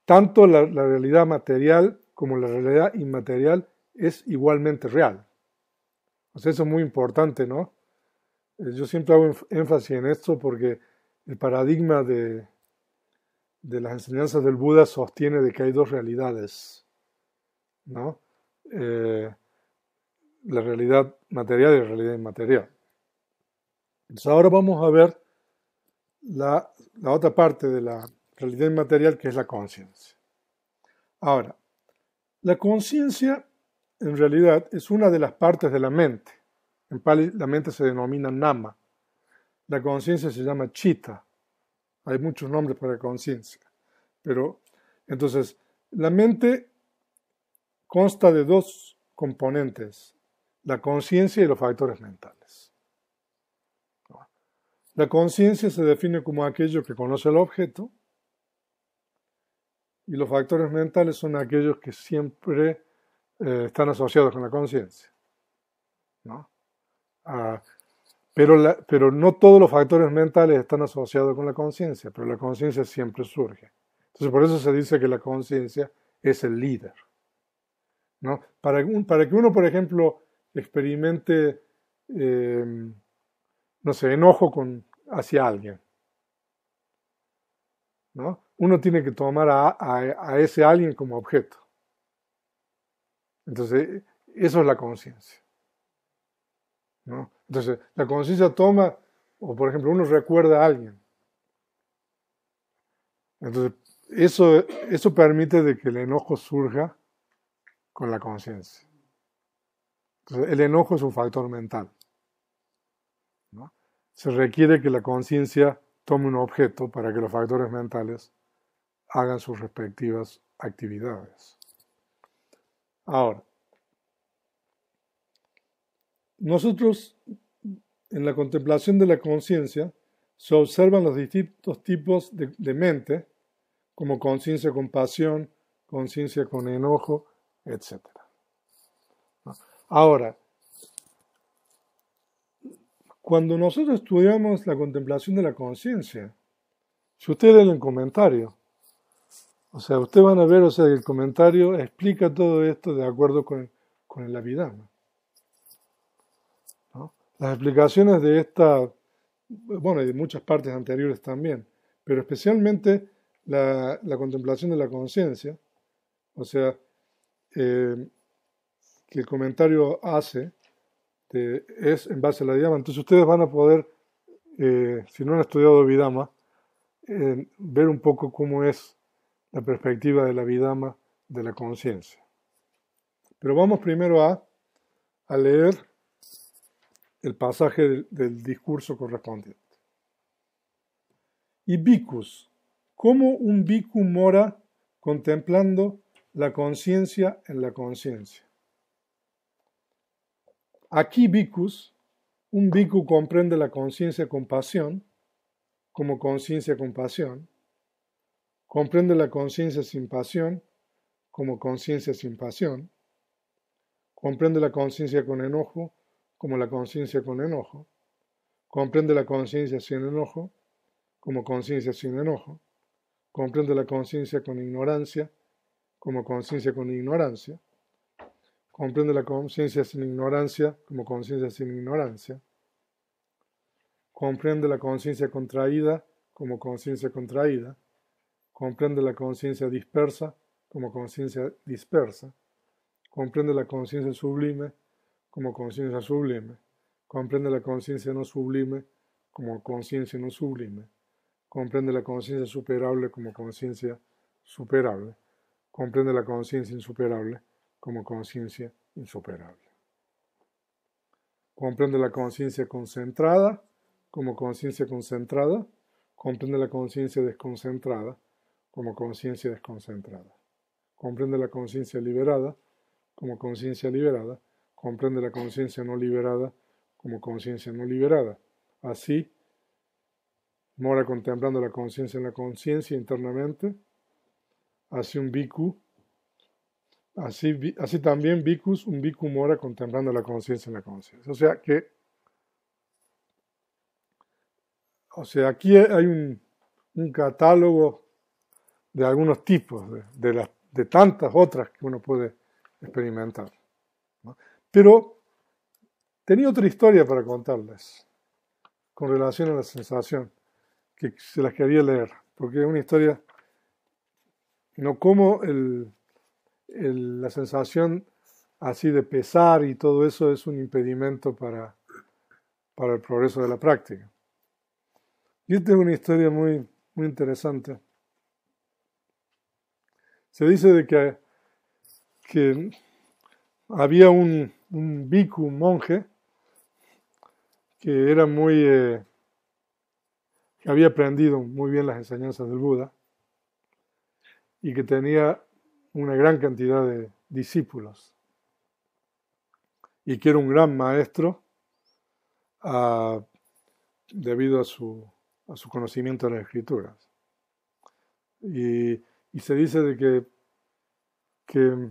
tanto la realidad material como la realidad inmaterial es igualmente real. O sea, eso es muy importante, ¿no? Yo siempre hago énfasis en esto porque el paradigma de las enseñanzas del Buda sostiene de que hay dos realidades, ¿no? Eh, la realidad material y la realidad inmaterial. Entonces ahora vamos a ver la otra parte de la realidad inmaterial, que es la conciencia. Ahora, la conciencia en realidad es una de las partes de la mente. En Pali la mente se denomina nama. La conciencia se llama chitta. Hay muchos nombres para conciencia. Pero entonces, la mente consta de dos componentes, la conciencia y los factores mentales. La conciencia se define como aquello que conoce el objeto y los factores mentales son aquellos que siempre están asociados con la conciencia, ¿no? Pero no todos los factores mentales están asociados con la conciencia, pero la conciencia siempre surge. Entonces por eso se dice que la conciencia es el líder, ¿no? Para que uno, por ejemplo, experimente, no sé, enojo hacia alguien, ¿no? Uno tiene que tomar a ese alguien como objeto. Entonces, eso es la conciencia, ¿no? Entonces, la conciencia toma, o por ejemplo, uno recuerda a alguien. Entonces, eso permite de que el enojo surja con la conciencia. Entonces, el enojo es un factor mental, ¿no? Se requiere que la conciencia tome un objeto para que los factores mentales hagan sus respectivas actividades. Ahora, nosotros en la contemplación de la conciencia se observan los distintos tipos de mente, como conciencia con pasión, conciencia con enojo, etc. Ahora, cuando nosotros estudiamos la contemplación de la conciencia, si ustedes leen el comentario, o sea, ustedes van a ver, o sea, que el comentario explica todo esto de acuerdo con el Abhidhamma, ¿no? Las explicaciones de esta, bueno, y de muchas partes anteriores también, pero especialmente la contemplación de la conciencia, o sea, que el comentario hace, es en base a la Abhidhamma. Entonces ustedes van a poder, si no han estudiado Abhidhamma, ver un poco cómo es la perspectiva de la Abhidhamma de la conciencia. Pero vamos primero a leer el pasaje del discurso correspondiente. Y bhikkhus, ¿cómo un bhikkhu mora contemplando la conciencia en la conciencia? Aquí bhikkhus, un bhikkhu comprende la conciencia con pasión, como conciencia con pasión, comprende la conciencia sin pasión, como conciencia sin pasión, comprende la conciencia con enojo, como la conciencia con enojo, comprende la conciencia sin enojo, como conciencia sin enojo, comprende la conciencia con ignorancia, como conciencia con ignorancia, comprende la conciencia sin ignorancia, como conciencia sin ignorancia, comprende la conciencia contraída, como conciencia contraída, comprende la conciencia dispersa, como conciencia dispersa, comprende la conciencia sublime, como conciencia sublime, comprende la conciencia no sublime, como conciencia no sublime, comprende la conciencia superable como conciencia superable, comprende la conciencia insuperable como conciencia insuperable, comprende la conciencia concentrada como conciencia concentrada, comprende la conciencia desconcentrada como conciencia desconcentrada, comprende la conciencia liberada como conciencia liberada, comprende la conciencia no liberada como conciencia no liberada. Así, mora contemplando la conciencia en la conciencia internamente, así un bhikkhu, así también bhikkhus, un bhikkhu mora contemplando la conciencia en la conciencia. O sea, aquí hay un catálogo de algunos tipos, de tantas otras que uno puede experimentar, ¿no? Pero tenía otra historia para contarles con relación a la sensación, que se las quería leer, porque es una historia, no como la sensación así de pesar y todo eso es un impedimento para el progreso de la práctica. Y esta es una historia muy, muy interesante. Se dice de que había un bhikkhu, un monje, que era que había aprendido muy bien las enseñanzas del Buda y que tenía una gran cantidad de discípulos y que era un gran maestro debido a su conocimiento de las escrituras. Y se dice de que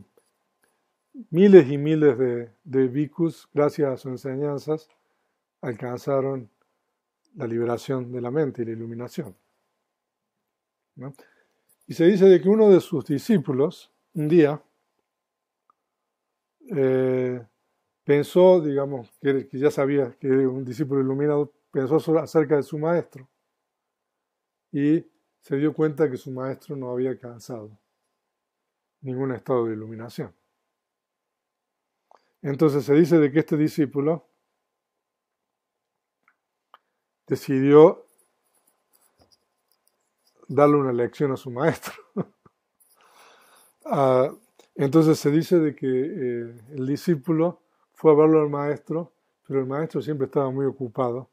miles y miles de bhikkhus, gracias a sus enseñanzas, alcanzaron la liberación de la mente y la iluminación, ¿no? Y se dice de que uno de sus discípulos, un día, pensó, digamos, que ya sabía que era un discípulo iluminado, pensó acerca de su maestro y se dio cuenta que su maestro no había alcanzado ningún estado de iluminación. Entonces se dice de que este discípulo decidió darle una lección a su maestro. Entonces se dice de que el discípulo fue a verlo al maestro, pero el maestro siempre estaba muy ocupado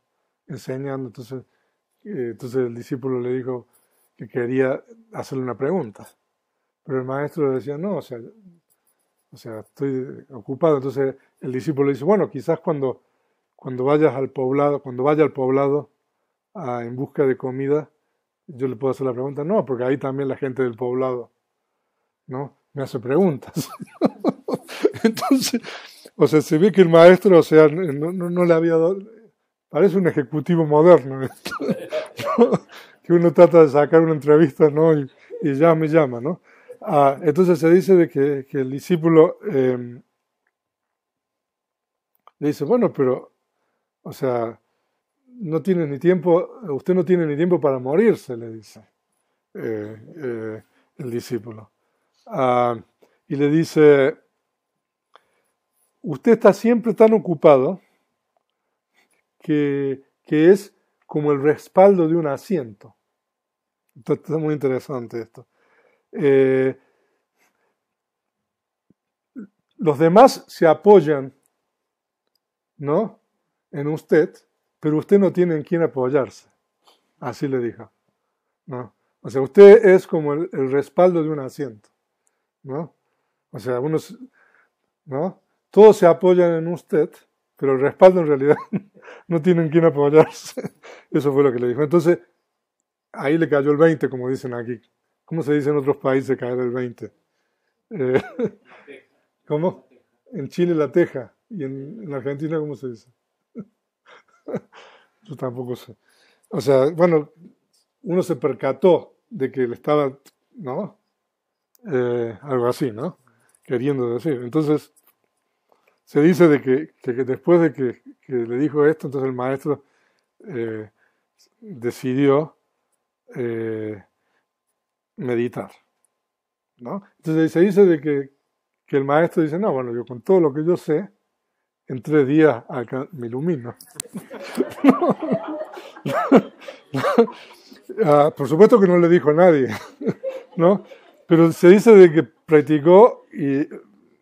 enseñando. Entonces el discípulo le dijo que quería hacerle una pregunta, pero el maestro le decía, no, o sea, estoy ocupado. Entonces el discípulo le dice, bueno, quizás cuando vaya al poblado en busca de comida, yo le puedo hacer la pregunta. No, porque ahí también la gente del poblado, ¿no?, me hace preguntas. Entonces, o sea, se ve que el maestro, o sea, no le había dado, parece un ejecutivo moderno, ¿no? Que uno trata de sacar una entrevista, ¿no?, y ya me llama, ¿no? Entonces se dice de que el discípulo le dice, bueno, pero, o sea, usted no tiene ni tiempo para morirse, le dice el discípulo. Y le dice, usted está siempre tan ocupado que es como el respaldo de un asiento. Entonces, es muy interesante esto. Los demás se apoyan, ¿no?, en usted, pero usted no tiene en quién apoyarse. Así le dijo, ¿no? O sea, usted es como el respaldo de un asiento, ¿no? O sea, ¿no?, todos se apoyan en usted, pero el respaldo en realidad no tiene en quién apoyarse. Eso fue lo que le dijo. Entonces, ahí le cayó el 20, como dicen aquí. ¿Cómo se dice en otros países caer el 20? ¿Cómo? En Chile la teja. ¿Y en Argentina cómo se dice? Yo tampoco sé. O sea, bueno, uno se percató de que le estaba, ¿no?, algo así, ¿no?, queriendo decir. Entonces, se dice de que después de que le dijo esto, entonces el maestro decidió meditar, ¿no? Entonces se dice de que el maestro dice, no, bueno, yo con todo lo que yo sé, en 3 días me ilumino. Por supuesto que no le dijo a nadie, ¿no? Pero se dice de que practicó y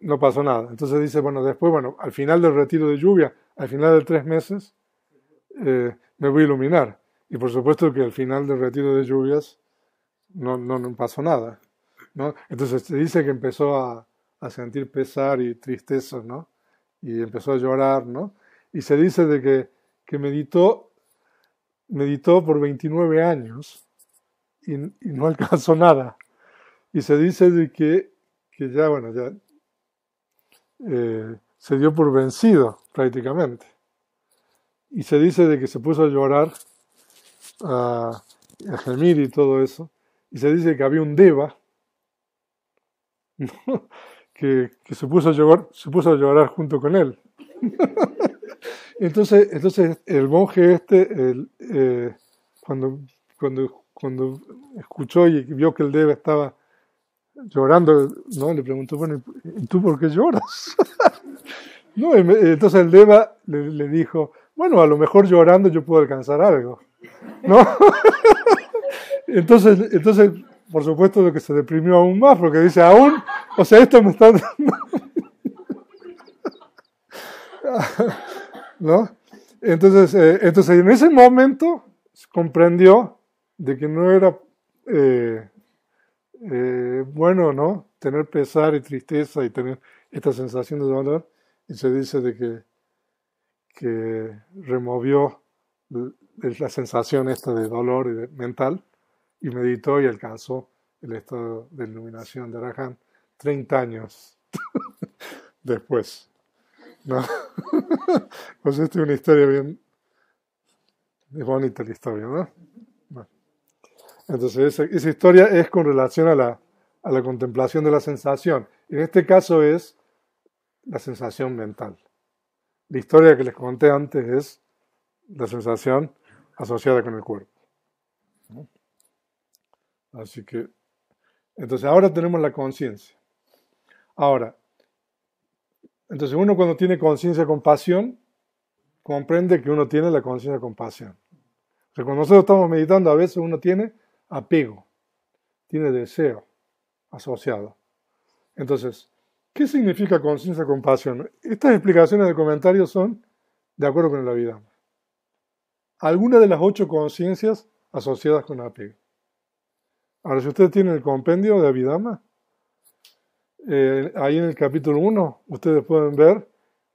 no pasó nada. Entonces dice, bueno, después, al final del retiro de lluvia, al final de 3 meses, me voy a iluminar. Y por supuesto que al final del retiro de lluvias no pasó nada, ¿no? Entonces se dice que empezó a sentir pesar y tristeza, ¿no? Y empezó a llorar, ¿no? Y se dice de que meditó meditó por 29 años y no alcanzó nada. Y se dice de que ya, bueno, ya se dio por vencido prácticamente. Y se dice de que se puso a llorar, a gemir y todo eso. Y se dice que había un deva, ¿no? que se puso a llorar junto con él. Entonces el monje cuando escuchó y vio que el deva estaba llorando, ¿no? Le preguntó, bueno, ¿y tú por qué lloras? No, entonces el deva le dijo, bueno, a lo mejor llorando yo puedo alcanzar algo, ¿no? Entonces, por supuesto, de que se deprimió aún más, porque dice, aún, o sea, esto me está... ¿No? Entonces en ese momento comprendió de que no era bueno, ¿no? Tener pesar y tristeza y tener esta sensación de dolor, y se dice de que removió la sensación esta de dolor mental y meditó y alcanzó el estado de iluminación de Arahant 30 años después, ¿no? Pues esta es una historia bien, es bonita la historia, ¿no? Bueno, entonces esa historia es con relación a la contemplación de la sensación. En este caso es la sensación mental. La historia que les conté antes es la sensación asociada con el cuerpo, ¿no? Así que, entonces ahora tenemos la conciencia. Ahora, entonces uno cuando tiene conciencia con pasión, comprende que uno tiene la conciencia con pasión. O sea, cuando nosotros estamos meditando, a veces uno tiene apego, tiene deseo asociado. Entonces, ¿qué significa conciencia con pasión? Estas explicaciones de comentarios son de acuerdo con la vida. Algunas de las 8 conciencias asociadas con apego. Ahora, si ustedes tienen el compendio de Abhidhamma, ahí en el capítulo 1, ustedes pueden ver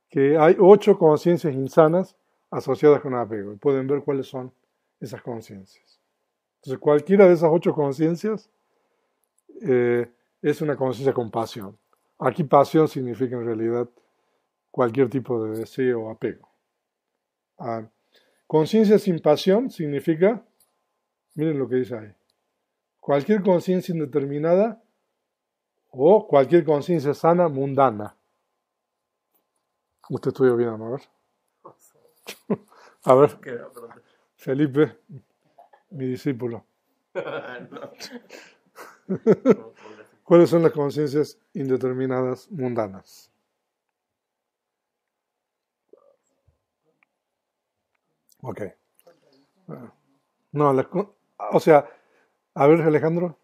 que hay 8 conciencias insanas asociadas con apego. Y pueden ver cuáles son esas conciencias. Entonces, cualquiera de esas 8 conciencias es una conciencia con pasión. Aquí pasión significa en realidad cualquier tipo de deseo o apego. Conciencia sin pasión significa, miren lo que dice ahí, cualquier conciencia indeterminada o cualquier conciencia sana mundana. Usted estudia bien, ¿no? A ver, Felipe, mi discípulo. ¿Cuáles son las conciencias indeterminadas mundanas? Ok. No, o sea, a ver, Alejandro,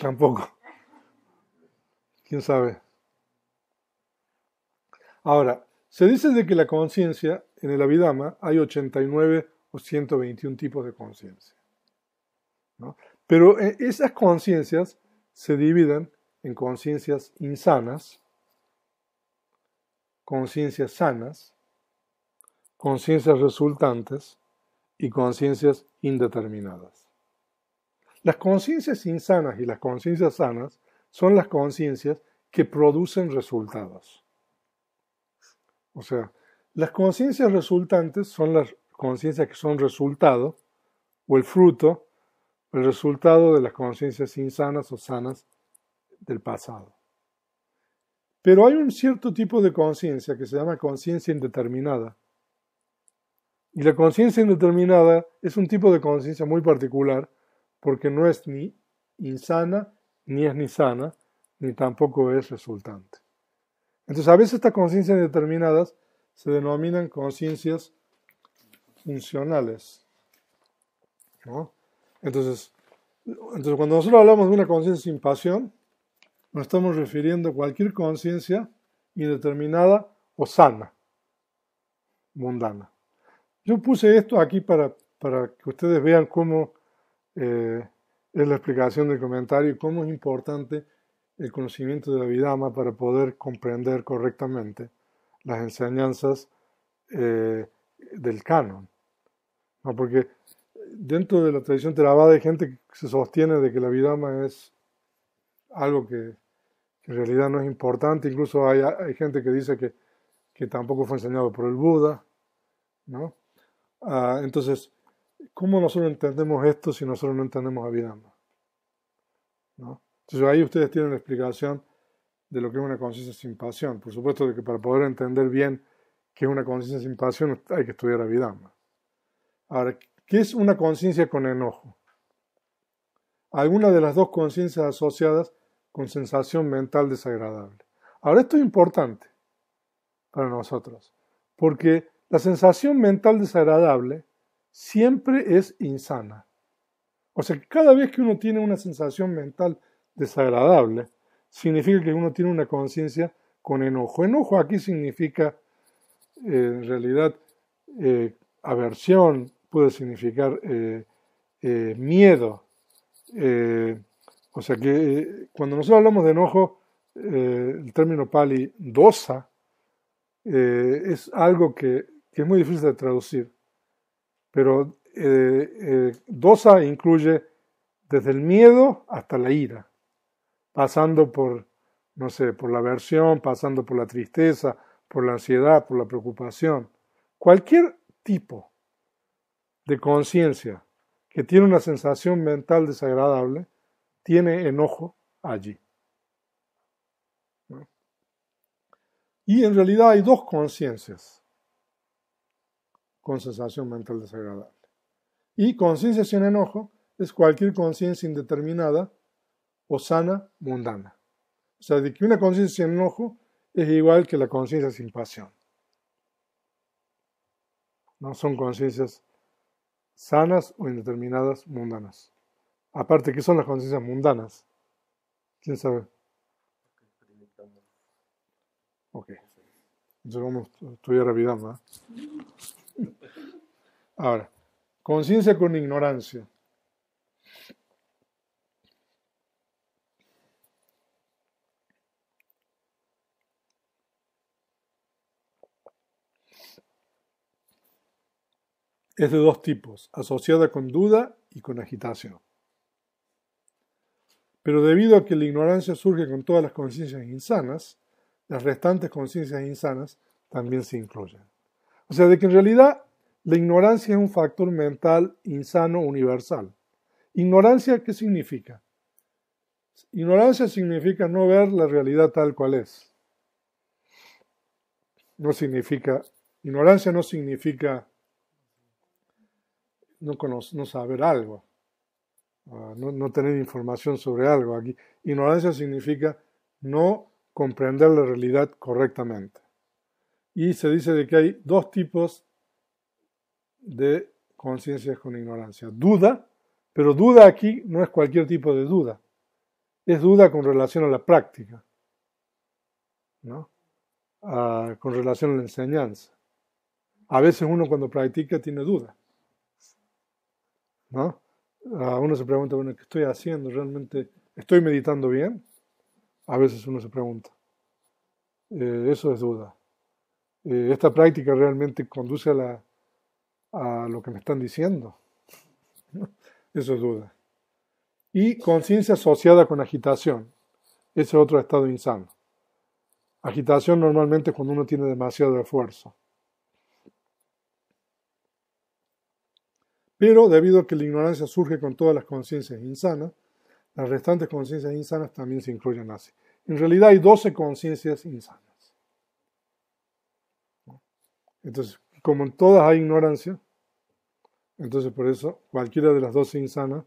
tampoco. ¿Quién sabe? Ahora, se dice de que la conciencia, en el Abhidhamma, hay 89 o 121 tipos de conciencia, ¿no? Pero esas conciencias se dividen en conciencias insanas, conciencias sanas, conciencias resultantes y conciencias indeterminadas. Las conciencias insanas y las conciencias sanas son las conciencias que producen resultados. O sea, las conciencias resultantes son las conciencias que son resultado o el fruto, el resultado de las conciencias insanas o sanas del pasado. Pero hay un cierto tipo de conciencia que se llama conciencia indeterminada. Y la conciencia indeterminada es un tipo de conciencia muy particular porque no es ni insana, ni es ni sana, ni tampoco es resultante. Entonces, a veces estas conciencias indeterminadas se denominan conciencias funcionales, ¿no? Entonces, cuando nosotros hablamos de una conciencia sin pasión, nos estamos refiriendo a cualquier conciencia indeterminada o sana, mundana. Yo puse esto aquí para que ustedes vean cómo es la explicación del comentario y cómo es importante el conocimiento de la Abhidhamma para poder comprender correctamente las enseñanzas del canon. ¿no? Porque dentro de la tradición Theravada hay gente que se sostiene de que la Abhidhamma es algo que en realidad no es importante, incluso hay gente que dice que tampoco fue enseñado por el Buda, ¿no? Entonces, ¿cómo nosotros entendemos esto si nosotros no entendemos Abhidhamma? ¿No? Entonces ahí ustedes tienen la explicación de lo que es una conciencia sin pasión. Por supuesto de que para poder entender bien qué es una conciencia sin pasión hay que estudiar Abhidhamma. Ahora, ¿qué es una conciencia con enojo? Alguna de las dos conciencias asociadas con sensación mental desagradable. Ahora, esto es importante para nosotros, porque la sensación mental desagradable siempre es insana. O sea, que cada vez que uno tiene una sensación mental desagradable, significa que uno tiene una conciencia con enojo. Enojo aquí significa, en realidad, aversión, puede significar miedo. Eh, o sea que cuando nosotros hablamos de enojo, el término pali dosa es algo que es muy difícil de traducir, pero dosa incluye desde el miedo hasta la ira, pasando por, no sé, por la aversión, pasando por la tristeza, por la ansiedad, por la preocupación. Cualquier tipo de conciencia que tiene una sensación mental desagradable, tiene enojo allí, ¿no? Y en realidad hay dos conciencias con sensación mental desagradable. Y conciencia sin enojo es cualquier conciencia indeterminada o sana mundana. O sea, de que una conciencia sin enojo es igual que la conciencia sin pasión. No son conciencias sanas o indeterminadas mundanas. Aparte, ¿qué son las conciencias mundanas? ¿Quién sabe? Ok. Entonces vamos a estudiar Abhidhamma. Ahora, conciencia con ignorancia. Es de dos tipos, asociada con duda y con agitación. Pero debido a que la ignorancia surge con todas las conciencias insanas, las restantes conciencias insanas también se incluyen. O sea, de que en realidad la ignorancia es un factor mental insano universal. ¿Ignorancia qué significa? Ignorancia significa no ver la realidad tal cual es. No significa, ignorancia no significa no saber algo, no tener información sobre algo. Aquí, ignorancia significa no comprender la realidad correctamente. Y se dice de que hay dos tipos de conciencias con ignorancia. Duda, pero duda aquí no es cualquier tipo de duda. Es duda con relación a la práctica, ¿no? Con relación a la enseñanza. A veces uno cuando practica tiene duda, ¿no? Uno se pregunta, bueno, ¿qué estoy haciendo? ¿Realmente estoy meditando bien? A veces uno se pregunta. Eso es duda. ¿Esta práctica realmente conduce a lo que me están diciendo? Eso es duda. Y conciencia asociada con agitación. Ese es otro estado insano. Agitación normalmente es cuando uno tiene demasiado esfuerzo. Pero debido a que la ignorancia surge con todas las conciencias insanas, las restantes conciencias insanas también se incluyen así. En realidad hay 12 conciencias insanas. Entonces, como en todas hay ignorancia, entonces por eso cualquiera de las 12 insanas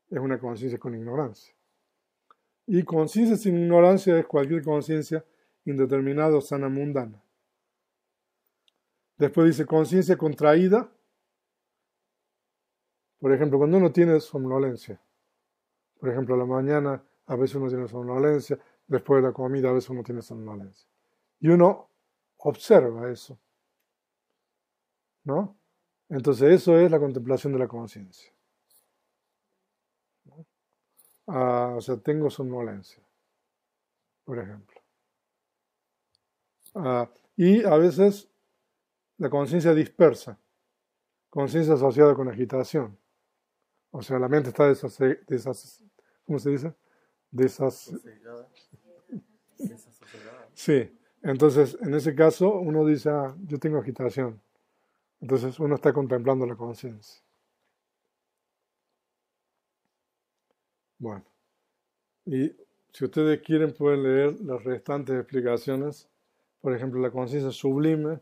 es una conciencia con ignorancia. Y conciencia sin ignorancia es cualquier conciencia indeterminada o sana mundana. Después dice conciencia contraída. Por ejemplo, cuando uno tiene somnolencia. Por ejemplo, a la mañana a veces uno tiene somnolencia, después de la comida a veces uno tiene somnolencia. Y uno observa eso, ¿no? Entonces eso es la contemplación de la conciencia. O sea, tengo somnolencia, por ejemplo. Y a veces la conciencia dispersa, conciencia asociada con agitación. O sea, la mente está ¿cómo se dice? Desas, Sosegada, desasosegada. sí. Entonces, en ese caso, uno dice, ah, yo tengo agitación. Entonces, uno está contemplando la conciencia. Bueno, y si ustedes quieren, pueden leer las restantes explicaciones. Por ejemplo, la conciencia sublime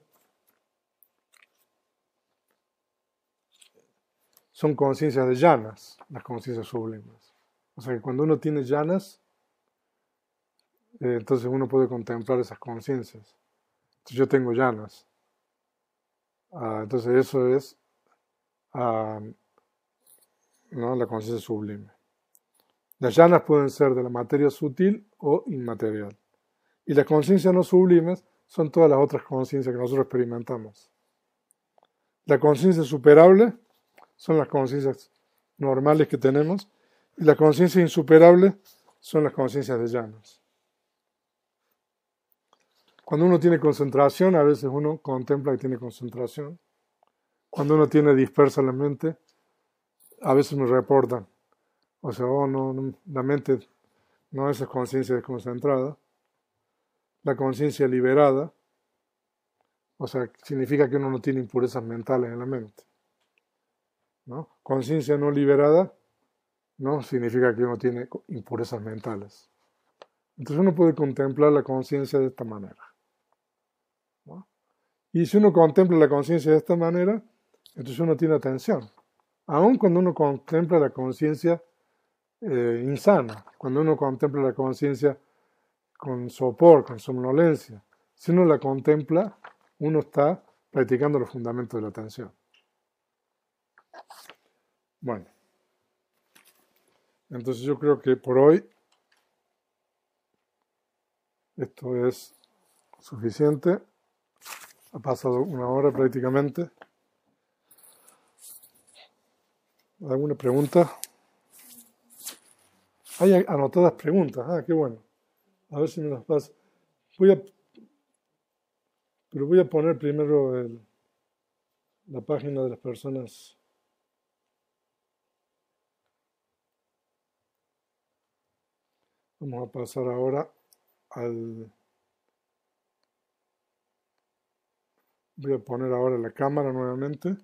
son conciencias de llanas, las conciencias sublimes. O sea que cuando uno tiene llanas, entonces uno puede contemplar esas conciencias. Entonces yo tengo llanas. Entonces eso es ah, ¿no? La conciencia sublime. Las llanas pueden ser de la materia sutil o inmaterial. Y las conciencias no sublimes son todas las otras conciencias que nosotros experimentamos. La conciencia superable son las conciencias normales que tenemos y la conciencia insuperable son las conciencias de llanas. Cuando uno tiene concentración, a veces uno contempla que tiene concentración. Cuando uno tiene dispersa la mente, a veces me reportan. O sea, oh, no, la mente no es conciencia desconcentrada. La conciencia liberada, o sea, significa que uno no tiene impurezas mentales en la mente, ¿no? Conciencia no liberada no significa que uno tiene impurezas mentales. Entonces uno puede contemplar la conciencia de esta manera, ¿no? Y si uno contempla la conciencia de esta manera, entonces uno tiene atención. Aun cuando uno contempla la conciencia insana, cuando uno contempla la conciencia con sopor, con somnolencia, si uno la contempla, uno está practicando los fundamentos de la atención. Bueno, entonces yo creo que por hoy esto es suficiente. Ha pasado una hora prácticamente. ¿Alguna pregunta? Hay anotadas preguntas. Ah, qué bueno. A ver si me las pasa. Pero voy a poner primero la página de las personas. Vamos a pasar ahora al... Voy a poner ahora la cámara nuevamente.